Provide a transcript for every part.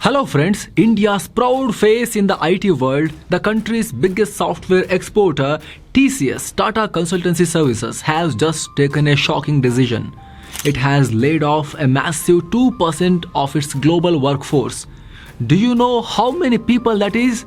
Hello friends, India's proud face in the IT world, the country's biggest software exporter, TCS, Tata Consultancy Services, has just taken a shocking decision. It has laid off a massive 2% of its global workforce. Do you know how many people that is?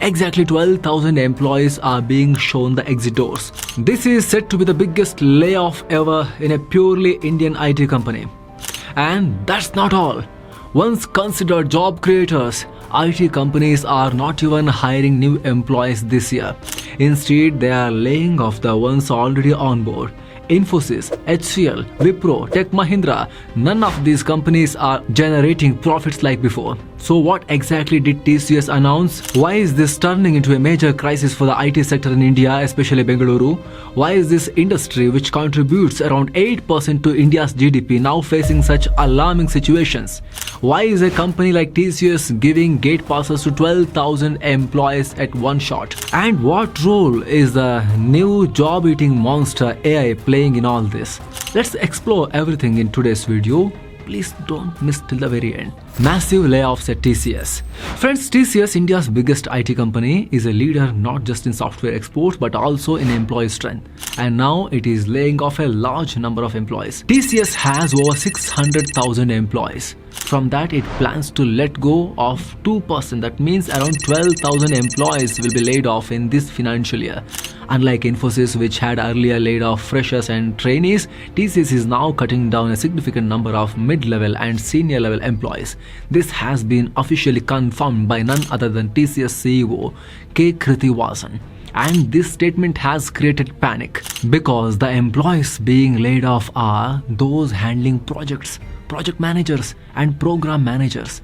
Exactly 12,000 employees are being shown the exit doors. This is said to be the biggest layoff ever in a purely Indian IT company. And that's not all. Once considered job creators, IT companies are not even hiring new employees this year. Instead, they are laying off the ones already on board. Infosys, HCL, Wipro, Tech Mahindra, none of these companies are generating profits like before. So what exactly did TCS announce? Why is this turning into a major crisis for the IT sector in India, especially Bengaluru? Why is this industry, which contributes around 8% to India's GDP, now facing such alarming situations? Why is a company like TCS giving gate passes to 12,000 employees at one shot? And what role is the new job-eating monster AI playing in all this? Let's explore everything in today's video. Please don't miss till the very end. Massive layoffs at TCS. Friends, TCS, India's biggest IT company, is a leader not just in software exports but also in employee strength. And now it is laying off a large number of employees. TCS has over 600,000 employees. From that, it plans to let go of 2%. That means around 12,000 employees will be laid off in this financial year. Unlike Infosys, which had earlier laid off freshers and trainees, TCS is now cutting down a significant number of mid-level and senior-level employees. This has been officially confirmed by none other than TCS CEO K. Krithivasan. And this statement has created panic because the employees being laid off are those handling projects, project managers and program managers.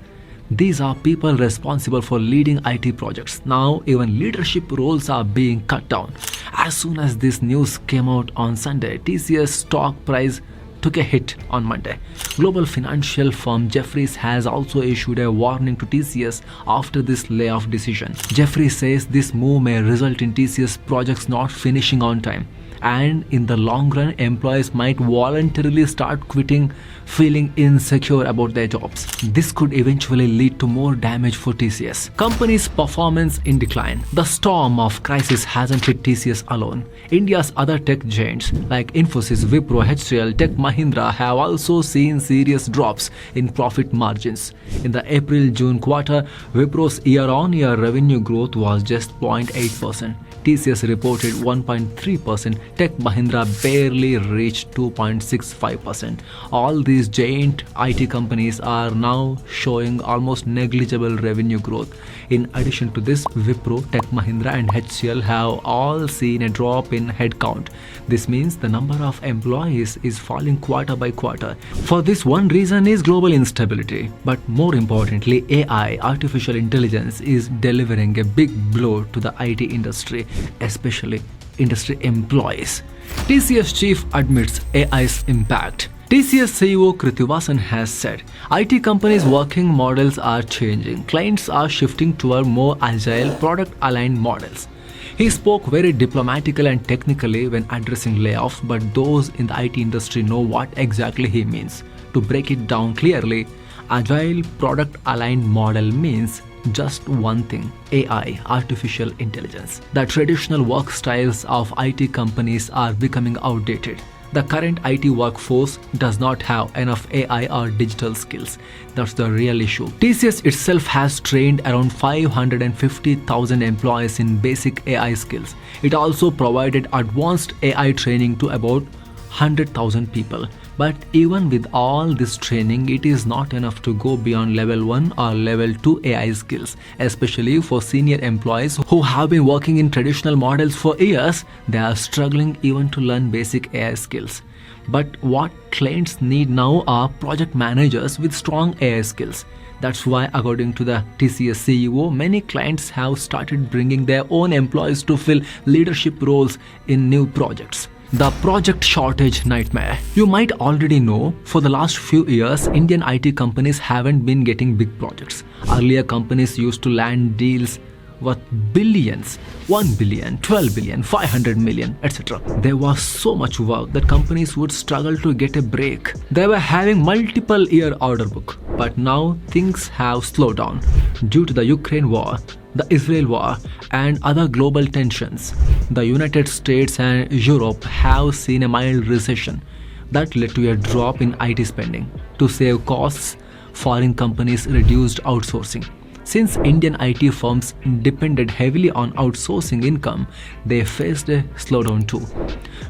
These are people responsible for leading IT projects. Now even leadership roles are being cut down. As soon as this news came out on Sunday, TCS stock price took a hit on Monday. Global financial firm Jefferies has also issued a warning to TCS after this layoff decision. Jefferies says this move may result in TCS projects not finishing on time. And in the long run, employees might voluntarily start quitting, feeling insecure about their jobs. This could eventually lead to more damage for TCS. Company's performance in decline. The storm of crisis hasn't hit TCS alone. India's other tech giants like Infosys, Wipro, HCL, Tech Mahindra have also seen serious drops in profit margins. In the April-June quarter, Wipro's year-on-year revenue growth was just 0.8%. TCS reported 1.3%, Tech Mahindra barely reached 2.65%. All these giant IT companies are now showing almost negligible revenue growth. In addition to this, Wipro, Tech Mahindra and HCL have all seen a drop in headcount. This means the number of employees is falling quarter by quarter. For this, one reason is global instability. But more importantly, AI, artificial intelligence, is delivering a big blow to the IT industry, especially industry employees. TCS chief admits AI's impact. TCS CEO Krithivasan has said, IT companies' working models are changing. Clients are shifting toward more agile, product-aligned models. He spoke very diplomatically and technically when addressing layoff, but those in the IT industry know what exactly he means. To break it down clearly, agile, product-aligned model means just one thing: AI, artificial intelligence. The traditional work styles of IT companies are becoming outdated. The current IT workforce does not have enough AI or digital skills. That's the real issue. TCS itself has trained around 550,000 employees in basic AI skills. It also provided advanced AI training to about 100,000 people. But even with all this training, it is not enough to go beyond level 1 or level 2 AI skills, especially for senior employees who have been working in traditional models for years. They are struggling even to learn basic AI skills. But what clients need now are project managers with strong AI skills. That's why, according to the TCS CEO, many clients have started bringing their own employees to fill leadership roles in new projects. The project shortage nightmare. You might already know, for the last few years, Indian IT companies haven't been getting big projects. Earlier, companies used to land deals worth billions, 1 billion, 12 billion, 500 million, etc. There was so much work that companies would struggle to get a break. They were having multiple year order book. But now things have slowed down due to the Ukraine war, the Israel war, and other global tensions. The United States and Europe have seen a mild recession that led to a drop in IT spending. To save costs, foreign companies reduced outsourcing. Since Indian IT firms depended heavily on outsourcing income, they faced a slowdown too.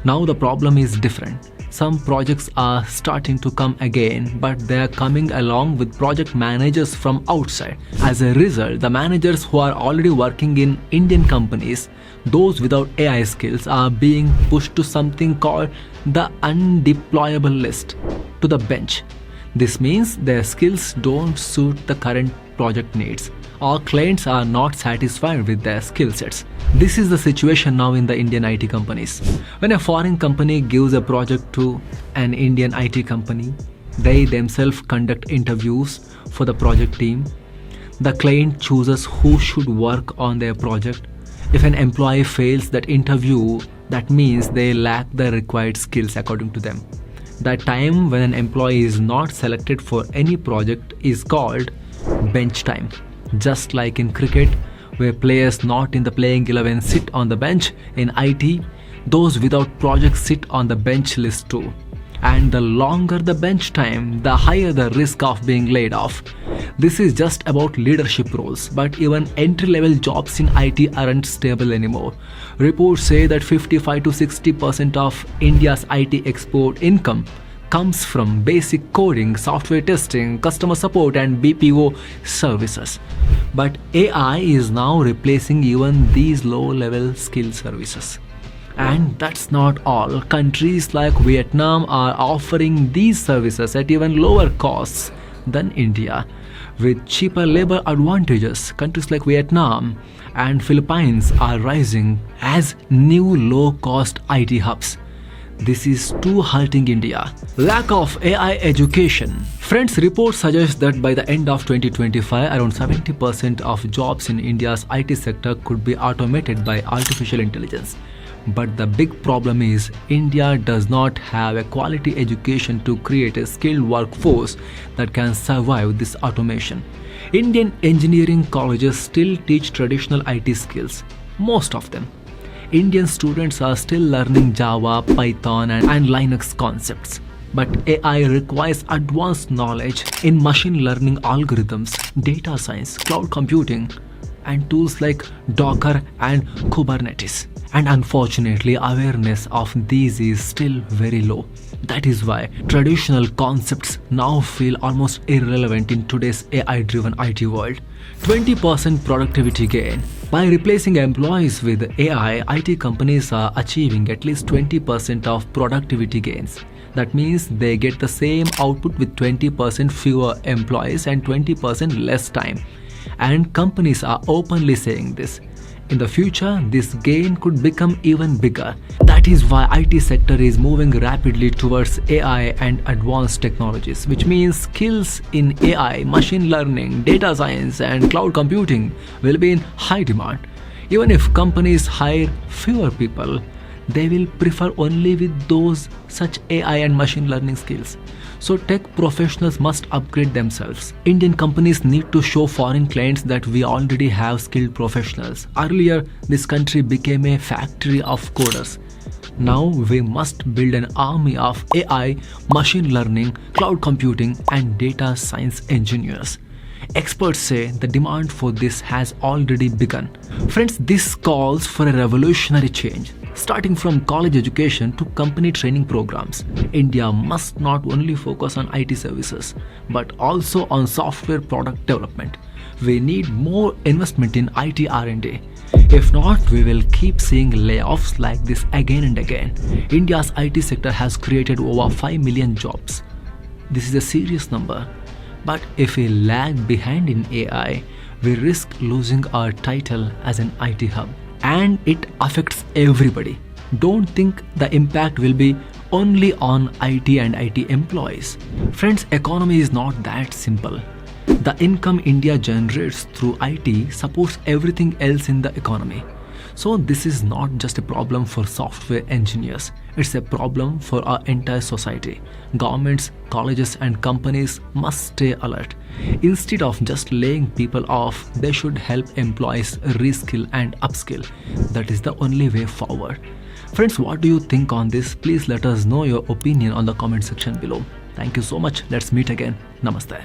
Now the problem is different. Some projects are starting to come again, but they are coming along with project managers from outside. As a result, the managers who are already working in Indian companies, those without AI skills, are being pushed to something called the undeployable list, to the bench. This means their skills don't suit the current project needs, or clients are not satisfied with their skill sets. This is the situation now in the Indian IT companies. When a foreign company gives a project to an Indian IT company, they themselves conduct interviews for the project team. The client chooses who should work on their project. If an employee fails that interview, that means they lack the required skills according to them. The time when an employee is not selected for any project is called bench time. Just like in cricket, where players not in the playing 11 sit on the bench, in IT, those without projects sit on the bench list too. And the longer the bench time, the higher the risk of being laid off. This is just about leadership roles, but even entry-level jobs in IT aren't stable anymore. Reports say that 55 to 60% of India's IT export income comes from basic coding, software testing, customer support, and BPO services. But AI is now replacing even these low-level skill services. And that's not all. Countries like Vietnam are offering these services at even lower costs than India. With cheaper labor advantages, countries like Vietnam and Philippines are rising as new low-cost IT hubs. This is too hurting India. Lack of AI education. Friends, reports suggest that by the end of 2025, around 70% of jobs in India's IT sector could be automated by artificial intelligence. But the big problem is India does not have a quality education to create a skilled workforce that can survive this automation. Indian engineering colleges still teach traditional IT skills, most of them. Indian students are still learning Java, Python, and Linux concepts. But AI requires advanced knowledge in machine learning algorithms, data science, cloud computing, and tools like Docker and Kubernetes. And unfortunately, awareness of these is still very low. That is why traditional concepts now feel almost irrelevant in today's AI-driven IT world. 20% productivity gain. By replacing employees with AI, IT companies are achieving at least 20% of productivity gains. That means they get the same output with 20% fewer employees and 20% less time. And companies are openly saying this. In the future, this gain could become even bigger. That is why IT sector is moving rapidly towards AI and advanced technologies, which means skills in AI, machine learning, data science, and cloud computing will be in high demand. Even if companies hire fewer people, they will prefer only with those such AI and machine learning skills. So tech professionals must upgrade themselves. Indian companies need to show foreign clients that we already have skilled professionals. Earlier, this country became a factory of coders. Now we must build an army of AI, machine learning, cloud computing, and data science engineers. Experts say the demand for this has already begun. Friends, this calls for a revolutionary change. Starting from college education to company training programs, India must not only focus on IT services, but also on software product development. We need more investment in IT R&D. If not, we will keep seeing layoffs like this again and again. India's IT sector has created over 5 million jobs. This is a serious number. But if we lag behind in AI, we risk losing our title as an IT hub. And it affects everybody. Don't think the impact will be only on IT and IT employees. Friends, economy is not that simple. The income India generates through IT supports everything else in the economy. So, this is not just a problem for software engineers, it's a problem for our entire society. Governments, colleges, and companies must stay alert. Instead of just laying people off, they should help employees reskill and upskill. That is the only way forward. Friends, what do you think on this? Please let us know your opinion on the comment section below. Thank you so much. Let's meet again. Namaste.